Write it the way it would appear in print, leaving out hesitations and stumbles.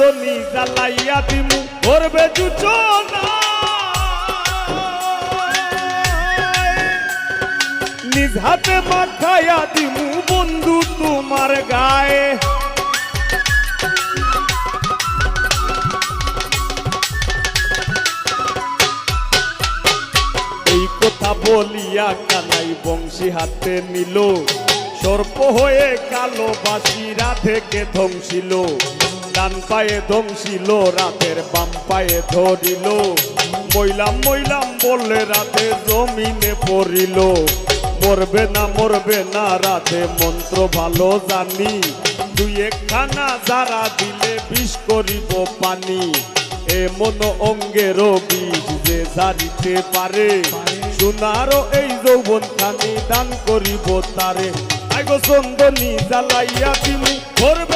চন্দনী জ্বালাইয়া দিমু করবে জুচনা নিজ হাতে মাখাইয়া দিমু বন্ধু তোমার গায়ে এই কথা বলিয়া কানাই বংশী হাতে নিল সর্প হয়ে কালো বাসি রাধেকে ধ্বংসিল ডান পায়ে ধ্বংসিল রাতের বাম পায়ে ধরিল মইলাম মইলাম বললে রাতে জমিনে পড়িল মরবে না রাতে মন্ত্র ভালো জানি দুই একখানা যারা দিলে বিষ করিব পানি এমন অঙ্গের বিষ যে জারিতে পারে সোনারও এই যৌবন খানি দান করিব তারে আইগো চন্দনী জ্বালাইয়া দিমু করবে